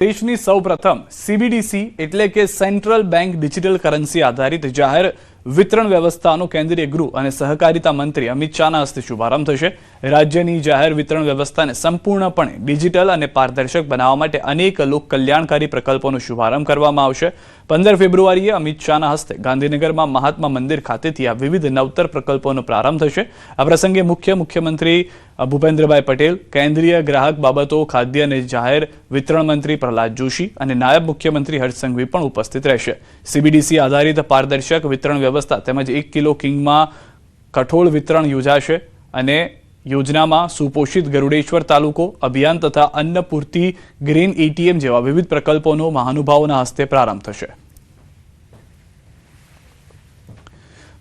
દેશની સૌપ્રથમ સીબીડીસી એટલે કે સેન્ટ્રલ બેંક ડિજિટલ કરન્સી આધારિત જાહેર વિતરણ વ્યવસ્થાનો કેન્દ્રીય ગૃહ અને સહકારિતા મંત્રી અમિત શાહના હસ્તે શુભારંભ થશે। રાજ્યની જાહેર વિતરણ વ્યવસ્થાને સંપૂર્ણપણે ડિજિટલ અને પારદર્શક બનાવવા માટે અનેક લોક કલ્યાણકારી પ્રકલ્પોનો શુભારંભ કરવામાં આવશે। 15 ફેબ્રુઆરીએ અમિત શાહના હસ્તે ગાંધીનગરમાં મહાત્મા મંદિર ખાતેથી આ વિવિધ નવતર પ્રકલ્પોનો પ્રારંભ થશે। આ પ્રસંગે મુખ્યમંત્રી ભૂપેન્દ્રભાઈ પટેલ, કેન્દ્રીય ગ્રાહક બાબતો, ખાદ્ય અને જાહેર વિતરણ મંત્રી પ્રહલાદ જોશી અને નાયબ મુખ્યમંત્રી હર્ષ સંઘવી પણ ઉપસ્થિત રહેશે। સીબીડીસી આધારિત પારદર્શક વિતરણ વ્યવસ્થા તેમજ 1 કિલો કિંગમાં કઠોળ વિતરણ યોજાશે અને યોજનામાં સુપોષિત ગરુડેશ્વર તાલુકો અભિયાન તથા અન્નપૂર્તિ ગ્રેન એટીએમ જેવા વિવિધ પ્રકલ્પોનો મહાનુભાવોના હસ્તે પ્રારંભ થશે।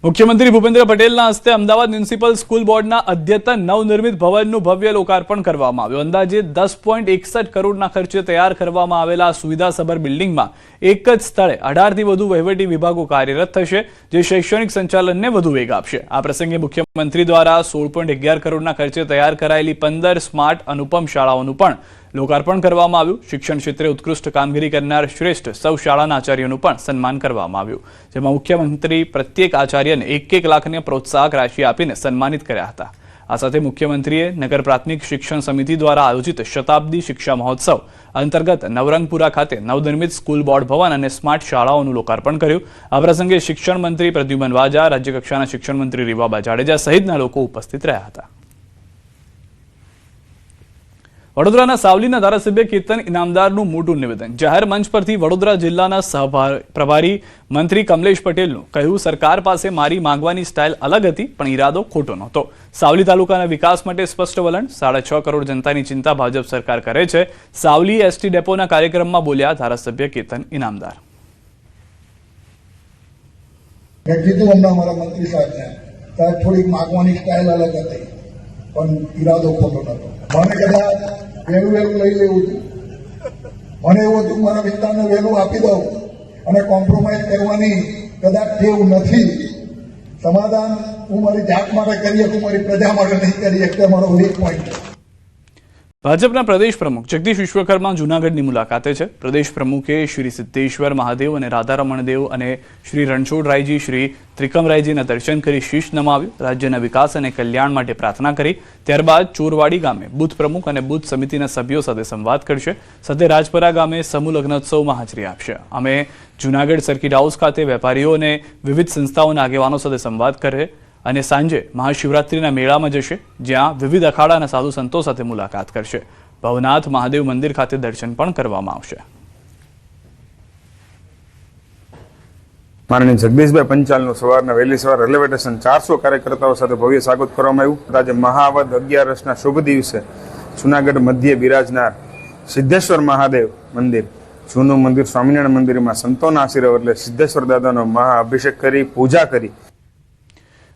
મુખ્યમંત્રી ભૂપેન્દ્ર પટેલના હસ્તે અમદાવાદ મ્યુનિસિપલ સ્કૂલ બોર્ડના અદ્યતન નવનિર્મિત ભવનનું ભવ્ય લોકાર્પણ કરવામાં આવ્યું। અંદાજે 10.61 કરોડના ખર્ચે તૈયાર કરવામાં આવેલા સુવિધાસભર બિલ્ડિંગમાં એક જ સ્થળે 18થી વધુ વહીવટી વિભાગો કાર્યરત થશે, જે શૈક્ષણિક સંચાલનને વધુ વેગ આપશે। આ પ્રસંગે મુખ્યમંત્રી દ્વારા 16.11 કરોડના ખર્ચે તૈયાર કરાયેલી 15 સ્માર્ટ અનુપમ શાળાઓનું પણ લોકાર્પણ કરવામાં આવ્યું। શિક્ષણ ક્ષેત્રે ઉત્કૃષ્ટ કામગીરી કરનાર શ્રેષ્ઠ સૌ શાળાના આચાર્યોનું પણ સન્માન કરવામાં આવ્યું, જેમાં મુખ્યમંત્રી પ્રત્યેક આચાર્યને 1 લાખની પ્રોત્સાહક રાશિ આપીને સન્માનિત કર્યા હતા। આ સાથે મુખ્યમંત્રીએ નગર પ્રાથમિક શિક્ષણ સમિતિ દ્વારા આયોજિત શતાબ્દી શિક્ષા મહોત્સવ અંતર્ગત નવરંગપુરા ખાતે નવનિર્મિત સ્કૂલ બોર્ડ ભવન અને સ્માર્ટ શાળાઓનું લોકાર્પણ કર્યું। આ પ્રસંગે શિક્ષણ મંત્રી પ્રદ્યુમન વાજા, રાજ્યકક્ષાના શિક્ષણ મંત્રી રીવાબા જાડેજા સહિતના લોકો ઉપસ્થિત રહ્યા હતા। વડોદરાના સાવલીના ધારાસભ્ય કેતન ઇનામદારનું મોટું નિવેદન। જાહેર મંચ પરથી વડોદરા જિલ્લાના પ્રભારી મંત્રી કમલેશ પટેલનું કહ્યું, સરકાર પાસે મારી માંગવાની સ્ટાઇલ અલગ હતી, પણ ઈરાદો ખોટો નહોતો। સાવલી તાલુકાના વિકાસ માટે સ્પષ્ટ વલણ, 6.5 કરોડ જનતાની ચિંતા ભાજપ સરકાર કરે છે। સાવલી એસટી ડેપોના કાર્યક્રમમાં બોલ્યા ધારાસભ્ય કેતન ઇનામદાર। થોડીક માંગવાની સ્ટાઇલ અલગ હતી, પણ ઈરાદો ખોટો નહોતો। મને કદાચ વહેલું લઈ લેવું હતું, મને એવું હતું મારા વિસ્તારને વહેલું આપી દઉં અને કોમ્પ્રોમાઇઝ કરવાની કદાચ ટેવ નથી। સમાધાન હું મારી જાત માટે કરી શકું, મારી પ્રજા માટે નહીં કરી શકતો, મારો એક પોઈન્ટ છે। ભાજપના પ્રદેશ પ્રમુખ જગદીશ વિશ્વકર્મા જૂનાગઢની મુલાકાતે છે। પ્રદેશ પ્રમુખે શ્રી સિદ્ધેશ્વર મહાદેવ અને રાધારમણ દેવ અને શ્રી રણછોડરાયજી, શ્રી ત્રિકમરાયજીના દર્શન કરી શીશ નમાવ્યું, રાજ્યના વિકાસ અને કલ્યાણ માટે પ્રાર્થના કરી। ત્યારબાદ ચોરવાડી ગામે બુથ પ્રમુખ અને બુથ સમિતિના સભ્યો સાથે સંવાદ કરશે। સાથે રાજપરા ગામે સમૂહ લગ્નોત્સવમાં હાજરી આપશે। અમે જૂનાગઢ સર્કિટ હાઉસ ખાતે વેપારીઓ અને વિવિધ સંસ્થાઓના આગેવાનો સાથે સંવાદ કરે અને સાંજે મહાશિવરાત્રિના મેળામાં જશે, જ્યાં વિવિધ અખાડાના સાધુ સંતો સાથે મુલાકાત કરશે। ભવનાથ મહાદેવ મંદિર ખાતે દર્શન પણ કરવામાં આવશે। માનનીય જગદીશભાઈ પંચાલનું સવારના વહેલી સવાર રેલવે સ્ટેશન 400 કાર્યકર્તાઓ સાથે ભવ્ય સ્વાગત કરવામાં આવ્યું। આજે મહાવદ 11ના શુભ દિવસે જૂનાગઢ મધ્યે બિરાજનાર સિદ્ધેશ્વર મહાદેવ મંદિર, જૂનું મંદિર સ્વામિનારાયણ મંદિરમાં સંતોના આશીર્વાદ એટલે સિદ્ધેશ્વર દાદાનો મહાઅભિષેક કરી પૂજા કરી।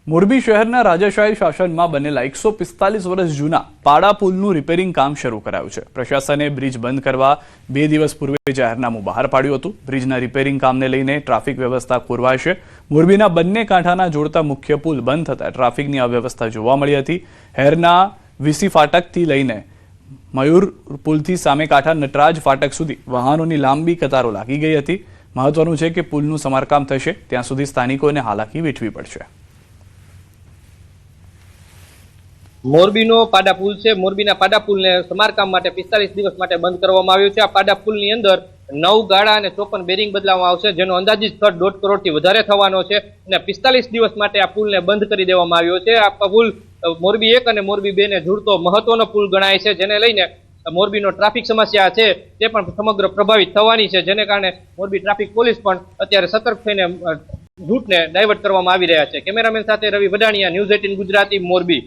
મોરબી શહેરના રાજાશાહી શાસનમાં બનેલા 145 વર્ષ જૂના પાડા પુલનું રિપેરિંગ કામ શરૂ કરાયું છે। પ્રશાસને બ્રિજ બંધ કરવા 2 દિવસ પૂર્વે જાહેરનામું બહાર પાડ્યું હતું। બ્રિજના રિપેરિંગ કામને લઈને ટ્રાફિક વ્યવસ્થા ખોરવાશે। મોરબીના બંને કાંઠાના જોડતા મુખ્ય પુલ બંધ થતા ટ્રાફિકની અવ્યવસ્થા જોવા મળી હતી। હેરના વીસી ફાટકથી લઈને મયુર પુલથી સામે કાંઠા નટરાજ ફાટક સુધી વાહનોની લાંબી કતારો લાગી ગઈ હતી। મહત્વનું છે કે પુલનું સમારકામ થશે ત્યાં સુધી સ્થાનિકોને હાલાકી વેઠવી પડશે। મોરબીનો પાડા પુલ છે। મોરબીના પાડા પુલને સમારકામ માટે 45 દિવસ માટે બંધ કરવામાં આવ્યો છે। આ પાડા પુલની અંદર 9 ગાળા અને 54 બેરિંગ બદલાવવામાં આવશે, જેનો અંદાજિત ખર્ચ 1.5 કરોડથી વધારે થવાનો છે અને 45 દિવસ માટે આ પુલને બંધ કરી દેવામાં આવ્યો છે। આ પુલ મોરબી 1 અને મોરબી 2 ને જોડતો મહત્વનો પુલ ગણાય છે, જેને લઈને મોરબીનો ટ્રાફિક સમસ્યા છે તે પણ સમગ્ર પ્રભાવિત થવાની છે, જેને કારણે મોરબી ટ્રાફિક પોલીસ પણ અત્યારે સતર્ક થઈને રૂટને ડાયવર્ટ કરવામાં આવી રહ્યા છે। કેમેરામેન સાથે રવિ વડાણીયા, ન્યૂઝ 18 ગુજરાતી, મોરબી।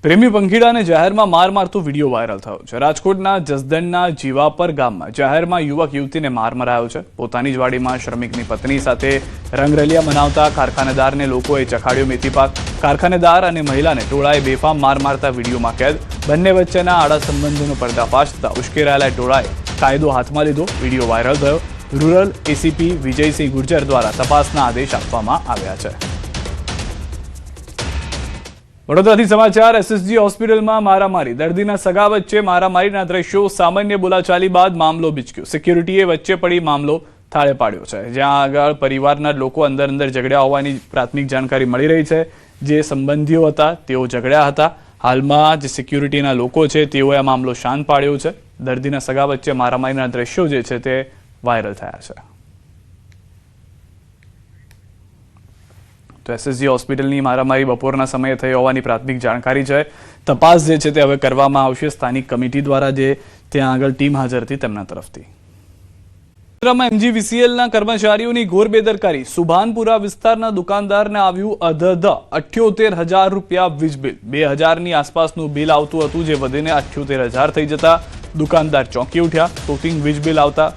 પ્રેમી પંખીડાને જાહેરમાં માર મારતો વિડીયો વાયરલ થયો છે। રાજકોટના જસદણના જીવાપર ગામમાં જાહેરમાં યુવક યુવતીને માર મરાયો છે। પોતાની જ વાડીમાં શ્રમિકની પત્ની સાથે રંગરલિયા મનાવતા કારખાનેદારને લોકોએ ચખાડ્યો મેથી પાક। કારખાનેદાર અને મહિલાને ટોળાએ બેફામ માર મારતા વિડીયોમાં કેદ। બંને વચ્ચેના આડા સંબંધોનો પર્દાફાશ થતા ઉશ્કેરાયેલા ટોળાએ કાયદો હાથમાં લીધો। વિડીયો વાયરલ થયો। રૂરલ એસીપી વિજયસિંહ ગુર્જર દ્વારા તપાસના આદેશ આપવામાં આવ્યા છે। વડોદરાથી સમાચાર. એસએસજી હોસ્પિટલમાં મારામારી, દર્દીના સગા વચ્ચે મારામારીના દ્રશ્યો. સામાન્ય બોલાચાલી બાદ મામલો બીચક્યો. સિક્યુરિટીએ વચ્ચે પડી મામલો થાળે પાડ્યો છે. જ્યાં આગળ પરિવારના લોકો અંદર ઝઘડ્યા હોવાની પ્રાથમિક જાણકારી મળી રહી છે. જે સંબંધીઓ હતા તેઓ ઝઘડ્યા હતા. હાલમાં જે સિક્યુરિટીના લોકો છે તેઓએ આ મામલો શાંત પાડ્યો છે. દર્દીના સગા વચ્ચે મારામારીના દ્રશ્યો જે છે તે વાયરલ થયા છે. તો એસએસજી હોસ્પિટલની મારામારી બપોરના સમયે થઈ હોવાની પ્રાથમિક જાણકારી છે. તપાસ જે છે તે હવે કરવામાં આવશે સ્થાનિક કમિટી દ્વારા, જે ત્યાં આગળ ટીમ હાજર હતી તેમના તરફથી. એમજીવીસીએલના કર્મચારીઓની ઘોર બેદરકારી. સુભાનપુરા વિસ્તારના દુકાનદારને આવ્યું અધધ 78,000 રૂપિયા વીજ બિલ. 2,000ની આસપાસનું બિલ આવતું હતું, જે વધીને 78,000 થઈ જતા દુકાનદાર ચોંકી ઉઠ્યા. ફ્લોટિંગ વીજ બિલ આવતા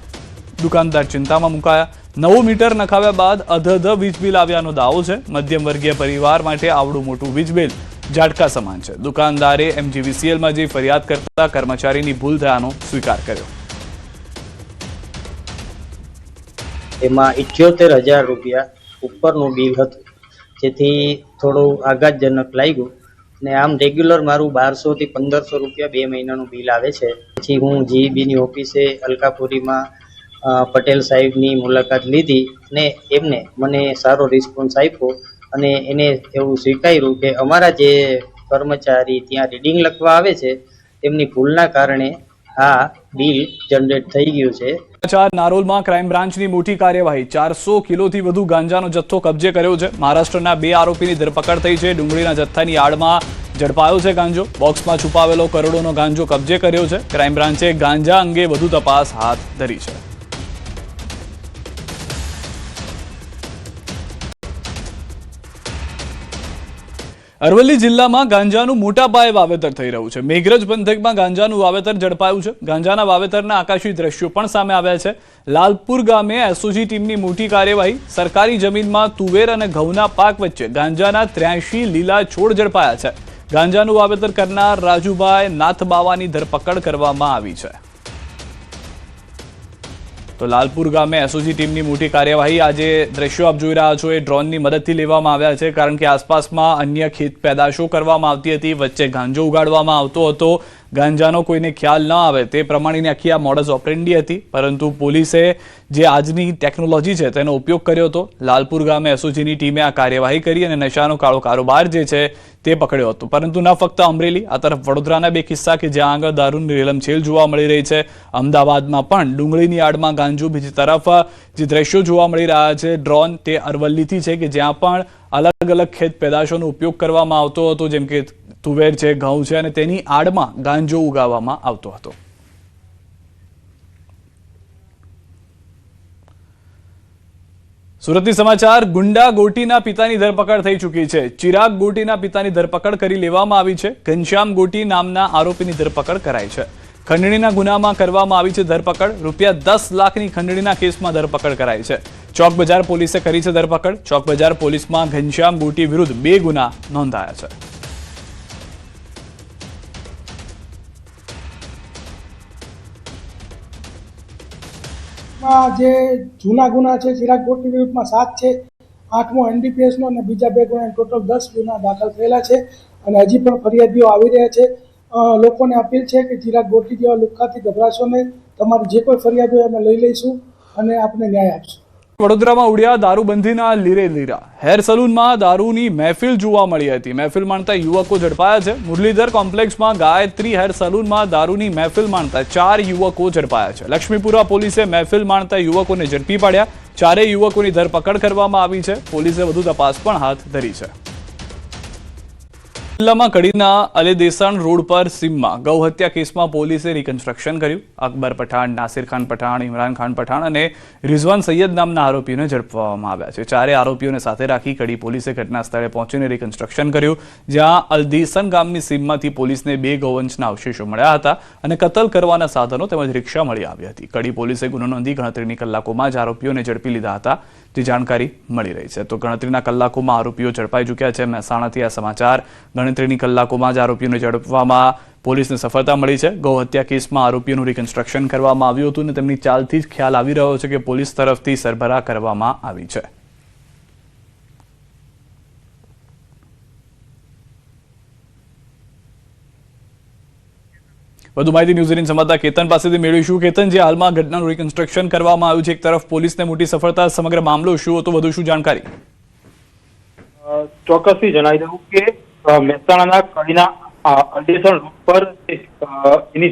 દુકાનદાર ચિંતામાં મુકાયા. નવું મીટર નખાવ્યા બાદ અધધ વીજ બિલ આવ્યાનો દાવો છે. મધ્યમ વર્ગીય પરિવાર માટે આવડું મોટું વીજ બિલ ઝાટકા સમાન છે. દુકાનદારે એમજીવીસીએલમાં જઈ ફરિયાદ કરતા કર્મચારીની ભૂલ થયાનો સ્વીકાર કર્યો. એમાં 78,000 રૂપિયા ઉપરનું બિલ હતું, જેથી થોડું આઘાતજનક લાગ્યું. ને આમ રેગ્યુલર મારું 1200 થી 1500 રૂપિયા 2 મહિનાનું બિલ આવે છે. પછી હું જીઈબીની ઓફિસે અલકાપુરીમાં પટેલ સાહેબની મુલાકાત લીધી ને એમને મને સારો રિસ્પોન્સ આપ્યો અને એને એવું સ્વીકાર્યું કે અમારા જે કર્મચારી ત્યાં રીડિંગ લખવા આવે છે તેમની ભૂલના કારણે આ બિલ જનરેટ થઈ ગયું છે. નારોલમાં ક્રાઇમ બ્રાન્ચની મોટી કાર્યવાહી. 400 કિલોથી વધુ ગાંજાનો જથ્થો કબજે કર્યો છે. મહારાષ્ટ્રના 2 આરોપીની ધરપકડ થઈ છે. ડુંગળીના જથ્થાની આડમાં ઝડપાયો છે ગાંજો. બોક્સમાં છુપાવેલો કરોડોનો ગાંજો કબજે કર્યો છે. ક્રાઇમ બ્રાન્ચે ગાંજા અંગે વધુ તપાસ હાથ ધરી છે. અરવલ્લી જિલ્લામાં ગાંજાનું મોટા પાયે વાવેતર થઈ રહ્યું છે. મેઘરજ પંથકમાં ગાંજાનું વાવેતર ઝડપાયું છે. ગાંજાના વાવેતરના આકાશી દ્રશ્યો પણ સામે આવ્યા છે. લાલપુર ગામે એસઓજી ટીમની મોટી કાર્યવાહી. સરકારી જમીનમાં તુવેર અને ઘઉંના પાક વચ્ચે ગાંજાના 83 લીલા છોડ ઝડપાયા છે. ગાંજાનું વાવેતર કરનાર રાજુભાઈ નાથબાવાની ધરપકડ કરવામાં આવી છે. તો લાલપુર ગામે એસઓજી ટીમની મોટી કાર્યવાહી. આજે દ્રશ્યો આપ જોઈ રહ્યા છો એ ડ્રોનની મદદથી લેવામાં આવ્યા છે, કારણ કે આસપાસમાં અન્ય ખેત પેદાશો કરવામાં આવતી હતી. વચ્ચે ગાંજો ઉગાડવામાં આવતો હતો. ગાંજાનો કોઈને ખ્યાલ ન આવે તે પ્રમાણેની આખી આ મોડસ ઓપરેન્ડી હતી, પરંતુ પોલીસે જે આજની ટેકનોલોજી છે તેનો ઉપયોગ કર્યો હતો. લાલપુર ગામે એસઓજીની ટીમે આ કાર્યવાહી કરી અને નશાનો કાળો કારોબાર જે છે તે પકડ્યો હતો. પરંતુ ન ફક્ત અમરેલી, આ તરફ વડોદરાના 2 કિસ્સા કે જ્યાં આગળ દારૂની રેલમછેલ જોવા મળી રહી છે. અમદાવાદમાં પણ ડુંગળીની આડમાં ગાંજો. બીજી તરફ જે દ્રશ્યો જોવા મળી રહ્યા છે ડ્રોન, તે અરવલ્લીથી છે કે જ્યાં પણ અલગ અલગ ખેત પેદાશોનો ઉપયોગ કરવામાં આવતો હતો, જેમ કે તુવેર છે, ઘઉં છે, અને તેની આડમાં ગાંજો ઉગાવવામાં આવતો હતો. સુરતની સમાચાર. ગુંડા ગોટીના પિતાની ધરપકડ થઈ ચૂકી છે. ચિરાગ ગોટીના પિતાની ધરપકડ કરી લેવામાં આવી છે. ઘનશ્યામ ગોટી નામના આરોપીની ધરપકડ કરાઈ છે. ખંડણીના ગુનામાં કરવામાં આવી છે ધરપકડ. રૂપિયા 10 લાખની ખંડણીના કેસમાં ધરપકડ કરાઈ છે. ચોક બજાર પોલીસે કરી છે ધરપકડ. ચોક બજાર પોલીસમાં ઘનશ્યામ ગોટી વિરુદ્ધ 2 ગુના નોંધાયા છે. જે જૂના ગુના છે ચિરાગ ગોટી વિરુદ્ધમાં 7 છે, 8મો એનડીપીએસનો અને બીજા 2 ગુના, ટોટલ 10 ગુના દાખલ થયેલા છે અને હજી પણ ફરિયાદીઓ આવી રહ્યા છે. લોકોને અપીલ છે કે ચિરાગ ગોટી જેવા લુખ્ખાથી ગભરાશો નહીં. તમારી જે કોઈ ફરિયાદ હોય અમે લઈ લઈશું અને આપને ન્યાય આપશું. વડોદરામાં ઉડ્યા દારૂબંધીના લીરે લીરા. હેર સલૂનમાં દારૂની મહેફિલ જોવા મળી હતી. મહેફિલ માણતા યુવકો ઝડપાયા છે. મુરલીધર કોમ્પ્લેક્સમાં ગાયત્રી હેર સલૂનમાં દારૂની મહેફિલ માણતા 4 યુવકો ઝડપાયા છે. લક્ષ્મીપુરા પોલીસે મહેફિલ માણતા યુવકોને ઝડપી પાડ્યા. 4 યુવકોની ધરપકડ કરવામાં આવી છે. પોલીસે વધુ તપાસ પણ હાથ ધરી છે. જિલ્લામાં કડીના અલેદેસણ રોડ પર સીમમાં ગૌ હત્યા કેસમાં પોલીસે રિકન્સ્ટ્રક્શન કર્યું. અકબર પઠાણ, નાસિર ખાન પઠાણ, ઇમરાન ખાન પઠાણ અને રિઝવાન સૈયદ નામના આરોપીઓને ઝડપવામાં આવ્યા છે. 4 આરોપીઓને સાથે રાખી કડી પોલીસે ઘટના સ્થળે પહોંચીને રિકન્સ્ટ્રક્શન કર્યું, જ્યાં અલદેસણ ગામની સીમમાંથી પોલીસને 2 ગૌવંશના અવશેષો મળ્યા હતા અને કતલ કરવાના સાધનો તેમજ રિક્ષા મળી આવી હતી. કડી પોલીસે ગુનો નોંધી ગણતરીની કલાકોમાં જ આરોપીઓને ઝડપી લીધા હતા, તે જાણકારી મળી રહી છે. તો ગણતરીના કલાકોમાં આરોપીઓ ઝડપાઈ ચૂક્યા છે. મહેસાણાથી આ સમાચાર. ગણતરીની કલાકોમાં જ આરોપીઓને ઝડપવામાં પોલીસને સફળતા મળી છે. ગૌ હત્યા કેસમાં આરોપીઓનું રિકન્સ્ટ્રક્શન કરવામાં આવ્યું હતું અને તેમની ચાલથી જ ખ્યાલ આવી રહ્યો છે કે પોલીસ તરફથી સરભરા કરવામાં આવી છે. વધુ માહિતી ન્યૂઝ 18 સંવાદદાતા કેતન પાસેથી મેળવીશું. કેતન, જે હાલમાં ઘટનાનું રિકન્સ્ટ્રક્શન કરવામાં આવ્યું છે, એક તરફ પોલીસને મોટી સફળતા, સમગ્ર મામલો શું હતો, વધુ શું જાણકારી? ચોક્કસથી જણાવી દઉં કે મહેસાણાના કડીના અડેસણ રોડ પર એની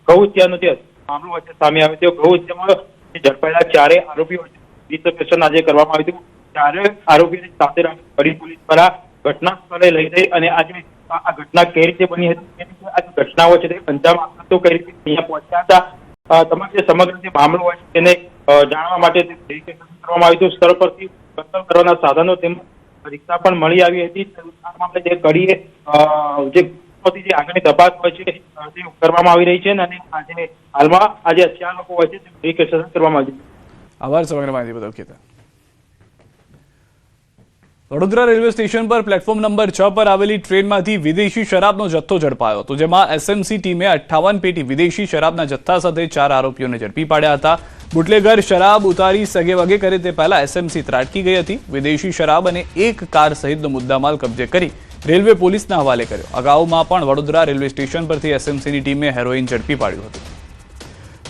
ગૌહત્યાનો જે મામલો વચ્ચે સામે આવ્યો છે, ગૌહત્યામાં ઝડપાયેલા ચારે આરોપીઓ ડિસોસિએશન આજે કરવામાં આવ્યું હતું. ચારે આરોપીઓની સાથે રાખી કડી પોલીસ દ્વારા ઘટના સ્થળે લઈ જઈ અને આજે આ ઘટના કઈ રીતે બની હતી, આ ઘટનાઓ છે તે અંજામ આપતા તો કઈ રીતે અહીંયા પહોંચ્યા હતા, તમામ જે સમગ્ર જે મામલો હોય છે તેને જાણવા માટે કરવામાં આવ્યું હતું. સ્થળ પરથી કતલ કરવાના સાધનો તેમજ રિક્ષા પણ મળી આવી હતી. આ મામલે જે કડીએ જે આગળની તપાસ હોય છે તે કરવામાં આવી રહી છે અને આજે હાલમાં આજે 4 લોકો હોય છે તે વેરિફિકેશન કરવામાં આવ્યું. આભાર સમગ્ર માહિતી બદલ કેતન. વડોદરા રેલવે સ્ટેશન પર પ્લેટફોર્મ નંબર 6 પર આવેલી ટ્રેનમાંથી વિદેશી શરાબનો જથ્થો ઝડપાયો હતો, જેમાં એસએમસી ટીમે 58 પેટી વિદેશી શરાબના જથ્થા સાથે 4 આરોપીઓને ઝડપી પાડ્યા હતા. બુટલેગર શરાબ ઉતારી સગે વગે કરે તે પહેલા એસએમસી ત્રાટકી ગઈ હતી. વિદેશી શરાબ અને એક કાર સહિતનો મુદ્દામાલ કબજે કરી રેલવે પોલીસના હવાલે કર્યો. અગાઉમાં પણ વડોદરા રેલવે સ્ટેશન પરથી એસએમસીની ટીમે હેરોઇન ઝડપી પાડ્યું હતું.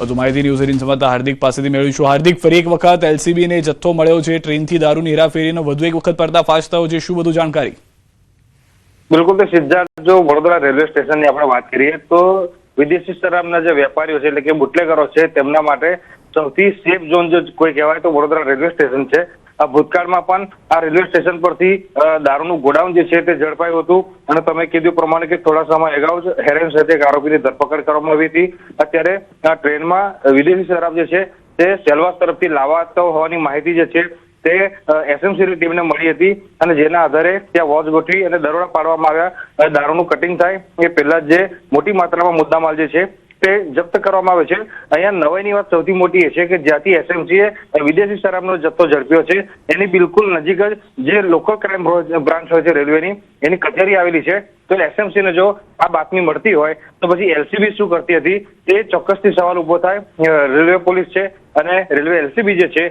વધુ માહિતી ન્યૂઝ 18 સંવાદદાતા હાર્દિક પાસેથી મેળવીશું. હાર્દિક, ફરી એક વખત એલસીબીને જથ્થો મળ્યો છે, ટ્રેનથી દારૂની હેરાફેરીનો વધુ એક વખત પર્દાફાશ થયો છે, શું વધુ જાણકારી? બિલકુલ, તો સિદ્ધાર્થ, જો વડોદરા રેલવે સ્ટેશનની આપણે વાત કરીએ તો વિદેશી શરાબના જે વેપારીઓ છે એટલે કે બુટલેગરો છે તેમના માટે સૌથી સેફ ઝોન જો કોઈ કહેવાય તો વડોદરા રેલવે સ્ટેશન છે. આ ભૂતકાળમાં પણ આ રેલવે સ્ટેશન પરથી દારૂનું ગોડાઉન જે છે તે ઝડપાયું હતું અને તમે કીધું પ્રમાણે કે થોડા સમય અગાઉ જ હેરોઇન સાથે એક આરોપીની ધરપકડ કરવામાં આવી હતી. અત્યારે આ ટ્રેનમાં વિદેશી શરાબ જે છે તે સેલવાસ તરફથી લાવાતો હોવાની માહિતી જે છે તે એસએમસીની ટીમને મળી હતી અને જેના આધારે ત્યાં વોચ ગોઠવી અને દરોડા પાડવામાં આવ્યા. દારૂનું કટિંગ થાય એ પહેલા જે મોટી માત્રામાં મુદ્દામાલ જે છે તે જપ્ત કરવામાં આવે છે. અહીંયા નવાઈની વાત સૌથી મોટી એ છે કે જ્યાંથી એસએમસીએ વિદેશી શરાબનો જથ્થો ઝડપ્યો છે એની બિલકુલ નજીક જ જે લોકલ ક્રાઇમ બ્રાન્ચ હોય છે રેલવેની, એની કચેરી આવેલી છે. તો એસએમસીને જો આ બાતમી મળતી હોય તો પછી એલસીબી શું કરતી હતી તે ચોક્કસથી સવાલ ઉભો થાય. રેલવે પોલીસ છે અને રેલવે એલસીબી જે છે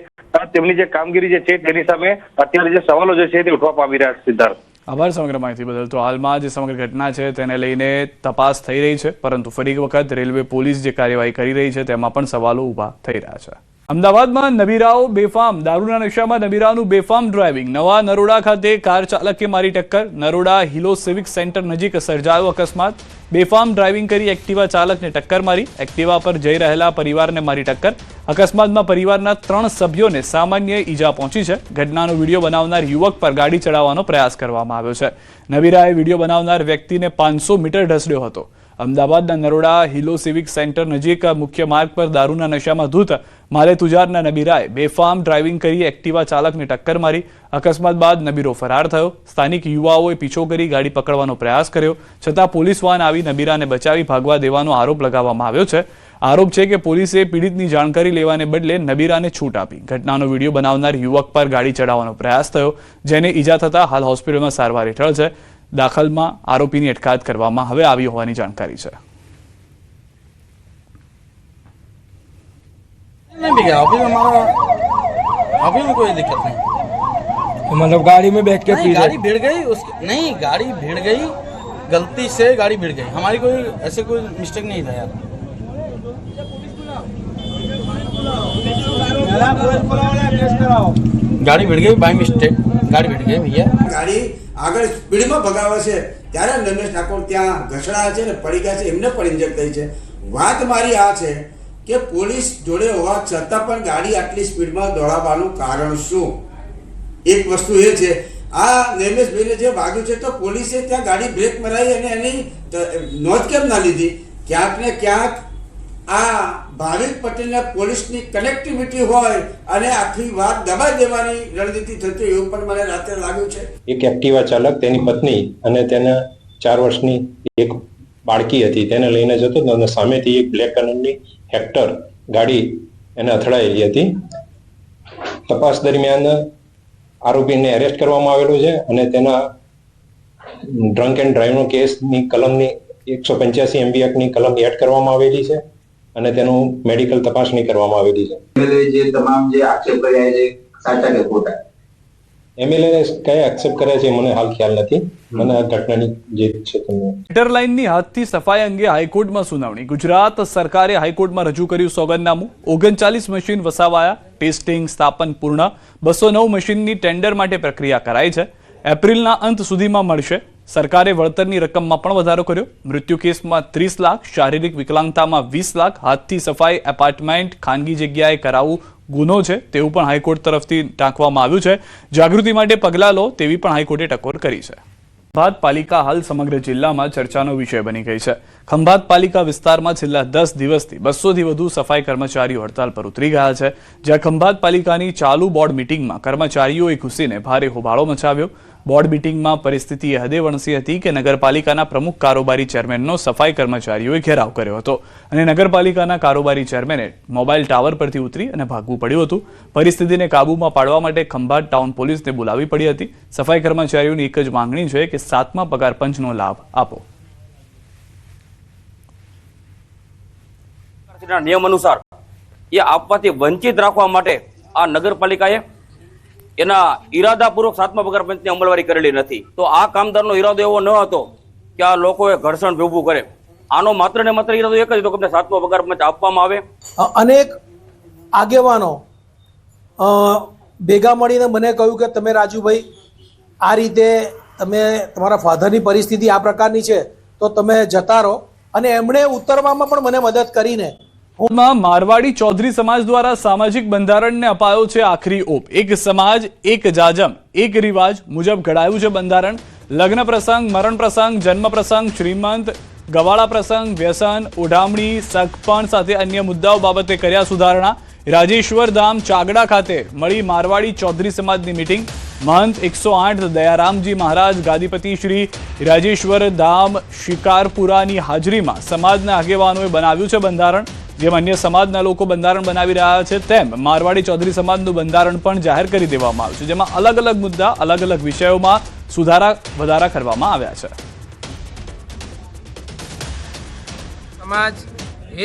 તેમની જે કામગીરી જે છે તેની સામે અત્યારે જે સવાલો જે છે તે ઉઠવા પામી રહ્યા છે. સિદ્ધાર્થ, આભાર સમગ્ર માહિતી બદલ. તો હાલમાં જે સમગ્ર ઘટના છે તેને લઈને તપાસ થઈ રહી છે, પરંતુ ફરી એક વખત રેલવે પોલીસ જે કાર્યવાહી કરી રહી છે તેમાં પણ સવાલો ઊભા થઈ રહ્યા છે. અમદાવાદમાં નબીરાઓ બેફામ, દારૂના નશામાં નબીરાઓનું બેફામ ડ્રાઇવિંગ. નવા નરોડા ખાતે કાર ચાલકે મારી ટક્કર. નરોડા હિલો સિવિક સેન્ટર નજીક સર્જાયો અકસ્માત. બેફામ ડ્રાઇવિંગ કરી એક્ટિવા ચાલકને ટક્કર મારી. એક્ટિવા પર જઈ રહેલા પરિવારને મારી ટક્કર. અકસ્માતમાં પરિવારના 3 સભ્યોને સામાન્ય ઈજા પહોંચી છે. ઘટનાનો વિડીયો બનાવનાર યુવક પર ગાડી ચડાવવાનો પ્રયાસ કરવામાં આવ્યો છે. નબીરાએ વિડીયો બનાવનાર વ્યક્તિને 500 મીટર ઢસડ્યો હતો. અમદાવાદના નરોડા હિલો સિવિક સેન્ટર નજીક મુખ્ય માર્ગ પર દારૂના નશામાં ધૂત માલે તુજારના નબીરાએ બેફામ ડ્રાઇવિંગ કરી એક્ટિવા ચાલકને ટક્કર મારી. અકસ્માત બાદ નબીરો ફરાર થયો. સ્થાનિક યુવાઓએ પીછો કરી ગાડી પકડવાનો પ્રયાસ કર્યો, છતાં પોલીસ વાન આવી નબીરાને બચાવી ભાગવા દેવાનો આરોપ લગાવવામાં આવ્યો છે. આરોપ છે કે પોલીસે પીડિતની જાણકારી લેવાને બદલે નબીરાને છૂટ આપી. ઘટનાનો વિડીયો બનાવનાર યુવક પર ગાડી ચડાવવાનો પ્રયાસ થયો, જેને ઈજા થતા હાલ હોસ્પિટલમાં સારવાર હેઠળ છે. દાખલમાં આરોપીની અટકાયત કરવામાં હવે આવી હોવાની જાણકારી છે. अभी में कोई दिक्कत नहीं, मतलब गाड़ी में बैठ के नहीं, गाड़ी भिड़ गई उसकी, नहीं गाड़ी भिड़ गई, गलती से गाड़ी भिड़ गई, हमारी कोई ऐसे कोई मिस्टेक नहीं था यार. गाड़ी भिड़ गई बाय मिस्टेक, गाड़ी भिड़ गई भैया. ગાડી આગળ સ્પીડમાં ભગાવે છે ત્યારે નરેશ ઠાકોર ત્યાં ઘસડા છે ને પડી ગયા છે, એમને પણ ઇન્જેક્ટ થઈ છે. વાત મારી આ છે કે પોલીસ જોડે હોવા છતાં પણ ગાડી આટલી સ્પીડમાં દોડાવવાનું કારણ શું? એક વસ્તુ એ છે આ નેમેશભાઈને જે વાગ્યું છે તો પોલીસે ત્યાં ગાડી બ્રેક મરાવી અને એની નોંધ કેમ ના લીધી? ક્યાંક ને ક્યાંક આ ભાવિક પટેલના પોલીસની કનેક્ટિવિટી હોય અને આખી વાત દબાઈ દેવાની રણનીતિ થતી એવું પણ મને રાત્રે લાગ્યું છે. એક એક્ટિવા ચાલક, તેની પત્ની અને તેના 4 વર્ષની એક બાળકી હતી, તેને લઈને જતો હતો અને સામેથી એક બ્લેક કલરની હેક્ટર ગાડી એને અથડાયેલી હતી. તપાસ દરમિયાન આરોપીને એરેસ્ટ કરવામાં આવેલો છે અને તેના ડ્રંક એન્ડ ડ્રાઈવનો કેસની કલમની 185 MB એક્ટની કલમ એડ કરવામાં આવેલી છે અને તેનું મેડિકલ તપાસણી કરવામાં આવેલી છે. જે તમામ જે આક્ષેપ કર્યા છે સાચા કે ખોટા? MLA કયા એક્સેપ્ટ કરે છે મને હાલ ખ્યાલ નથી. મને આ ઘટનાની જે છે તમને ગટર લાઇનની હાથથી સફાઈ અંગે હાઈકોર્ટમાં સુનાવણી. ગુજરાત સરકારે હાઈકોર્ટમાં રજૂ કર્યું સોગંદનામું. 39 મશીન વસાવાયા. ટેસ્ટિંગ સ્થાપન પૂર્ણ. 209 મશીનની ટેન્ડર માટે પ્રક્રિયા કરાઈ છે. એપ્રિલના અંત સુધીમાં મળશે. સરકારે વળતરની રકમમાં પણ વધારો કર્યો. મૃત્યુ કેસમાં 30 લાખ, શારીરિક વિકલાંગતામાં 20 લાખ, હાથથી સફાઈ એપાર્ટમેન્ટ ખાનગી જગ્યાએ કરાવવું ગુનો છે તેવું પણ હાઈકોર્ટ તરફથી ટાંકવામાં આવ્યું છે. જાગૃતિ માટે પગલાં લો તેવી પણ હાઈકોર્ટે ટકોર કરી છે. ખંભાત પાલિકા હાલ સમગ્ર જિલ્લામાં ચર્ચાનો વિષય બની ગઈ છે. ખંભાત પાલિકા વિસ્તારમાં છેલ્લા 10 દિવસથી 200થી વધુ સફાઈ કર્મચારીઓ હડતાલ પર ઉતરી ગયા છે. જ્યાં ખંભાત પાલિકાની ચાલુ બોર્ડ મિટિંગમાં કર્મચારીઓએ ઘૂસીને ભારે હોબાળો મચાવ્યો. બોર્ડ મિટિંગમાં પરિસ્થિતિ એ હદે વણસી હતી કે નગરપાલિકાના પ્રમુખ કારોબારી ચેરમેનનો સફાઈ કર્મચારીઓએ ઘેરાવ કર્યો હતો અને નગરપાલિકાના કારોબારી ચેરમેને મોબાઈલ ટાવર પરથી ઉતરી અને ભાગવું પડ્યું હતું. પરિસ્થિતિને કાબૂમાં પાડવા માટે ખંભાત ટાઉન પોલીસને બોલાવી પડી હતી. સફાઈ કર્મચારીઓની એક જ માંગણી છે કે 7મા પગાર પંચનો લાભ આપો. નિયમ અનુસાર એ આપવાથી વંચિત રાખવા માટે આ નગરપાલિકાએ એના ઈરાદાપૂર્વક 7મા પગાર પંચની અમલવારી કરેલી નથી. તો આ કામદારનો ઈરાદો એવો ન હતો કે આ લોકોએ ઘર્ષણ ઊભું કરે. આનો માત્ર ને માત્ર ઈરાદો એક જ હતો કે 7મો પગાર પંચ આપવામાં આવે. અનેક આગેવાનો ભેગા મળીને મને કહ્યું કે તમે રાજુભાઈ આ રીતે તમે તમારા ફાધરની પરિસ્થિતિ આ પ્રકારની છે તો તમે જતા રહો, અને એમણે ઉતરવામાં પણ મને મદદ કરીને મારવાડી ચૌધરી સમાજ દ્વારા સામાજિક બંધારણને અપાયો છે આખરી ઓપ. એક સમાજ એક જાજમ એક રિવાજ મુજબ ઘડાયું છે બંધારણ. લગ્ન પ્રસંગ, મરણ પ્રસંગ, જન્મ પ્રસંગ, શ્રીમંત, ગવાળા પ્રસંગ, વ્યસન, ઓઢામણી, સગપણ સાથે અન્ય મુદ્દાઓ બાબતે કર્યા સુધારણા. રાજેશ્વર ધામ ચાગડા ખાતે મળી મારવાડી ચૌધરી સમાજની મીટિંગ. મહંત 108 દયારામજી મહારાજ ગાદીપતિ શ્રી રાજેશ્વર ધામ શિકારપુરાની હાજરીમાં સમાજના આગેવાનોએ બનાવ્યું છે બંધારણ. જેમ અન્ય સમાજના લોકો બંધારણ બનાવી રહ્યા છે તેમ મારવાડી ચૌધરી સમાજનું બંધારણ પણ જાહેર કરી દેવામાં આવ્યું છે, જેમાં અલગ અલગ મુદ્દા અલગ અલગ વિષયોમાં સુધારા વધારા કરવામાં આવ્યા છે. સમાજ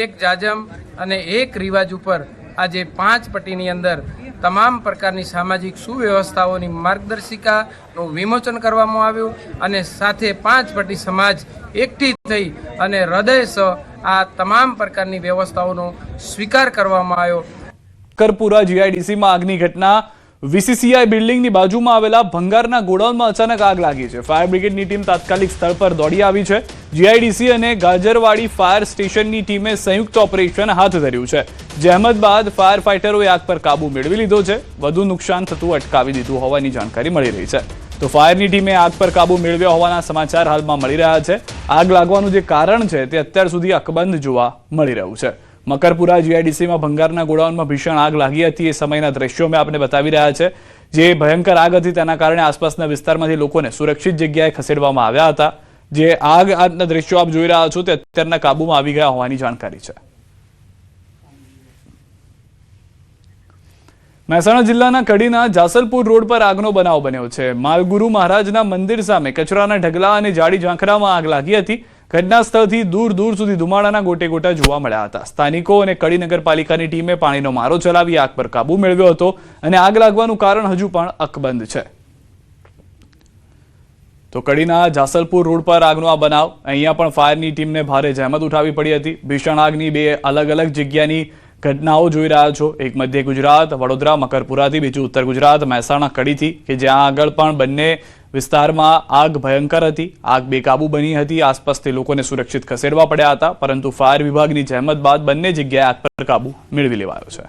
એક જાજમ અને એક રિવાજ ઉપર આજે 5 પટ્ટીની અંદર તમામ પ્રકારની સામાજિક સુવ્યવસ્થાઓની માર્ગદર્શિકાનું વિમોચન કરવામાં આવ્યું અને સાથે 5 પટ્ટી સમાજ એકઠી થઈ અને હૃદયસહ આ તમામ પ્રકારની વ્યવસ્થાઓનો સ્વીકાર કરવામાં આવ્યો. કરપુરા જીઆઈડીસીમાં આગની ઘટના. વીસીસીઆઈ બિલ્ડિંગની બાજુમાં આવેલા ભંગારના ગોડાઉનમાં અચાનક આગ લાગી છે. ફાયર બ્રિગેડની ટીમ તાત્કાલિક સ્થળ પર દોડી આવી છે. જીઆઈડીસી અને ગાજરવાડી ફાયર સ્ટેશનની ટીમે સંયુક્ત ઓપરેશન હાથ ધર્યું છે. જહેમત બાદ ફાયર ફાઇટરોએ આગ પર કાબુ મેળવી લીધો છે. વધુ નુકસાન થતું અટકાવી દીધું હોવાની જાણકારી મળી રહી છે. તો ફાયરની ટીમે આગ પર કાબુ મેળવ્યા હોવાના સમાચાર હાલમાં મળી રહ્યા છે. આગ લાગવાનું જે કારણ છે તે અત્યાર સુધી અકબંધ જોવા મળી રહ્યું છે. મકરપુરા જીઆઈડીસીમાં ભંગારના ગોડાઉનમાં ભીષણ આગ લાગી હતી. એ સમયના દ્રશ્યો મેં આપને બતાવી રહ્યા છે. જે ભયંકર આગ હતી તેના કારણે આસપાસના વિસ્તારમાંથી લોકોને સુરક્ષિત જગ્યાએ ખસેડવામાં આવ્યા હતા. જે આગના દ્રશ્યો આપ જોઈ રહ્યા છો તે અત્યારના કાબુમાં આવી ગયા હોવાની જાણકારી છે. મહેસાણા જિલ્લાના કડીના જાસલપુર રોડ પર આગનો બનાવ બન્યો છે. માલગુરુ મહારાજના મંદિર સામે કચરાના ઢગલા અને જાડી ઝાંખરામાં આગ લાગી હતી. ઘટના સ્થળથી દૂર દૂર સુધી ધુમાડાના ગોટે ગોટા જોવા મળ્યા હતા. સ્થાનિકો અને કડી નગરપાલિકાની ટીમે પાણીનો મારો ચલાવી આગ પર કાબુ મેળવ્યો હતો અને આગ લાગવાનું કારણ હજુ પણ અકબંધ છે. તો કડીના જાસલપુર રોડ પર આગનો આ બનાવ. અહીંયા પણ ફાયરની ટીમને ભારે જહેમત ઉઠાવવી પડી હતી. ભીષણ આગની 2 અલગ અલગ જગ્યાની ઘટનાઓ જોઈ રહ્યા છો. એક મધ્ય ગુજરાત વડોદરા મકરપુરાથી, બીજું ઉત્તર ગુજરાત મહેસાણા કડીથી, કે જ્યાં આગળ પણ બંને વિસ્તારમાં આગ ભયંકર હતી. આગ બેકાબુ બની હતી. આસપાસથી લોકોને સુરક્ષિત ખસેડવા પડ્યા હતા, પરંતુ ફાયર વિભાગની જહેમત બાદ બંને જગ્યાએ આગ પર કાબુ મેળવી લેવાયો છે.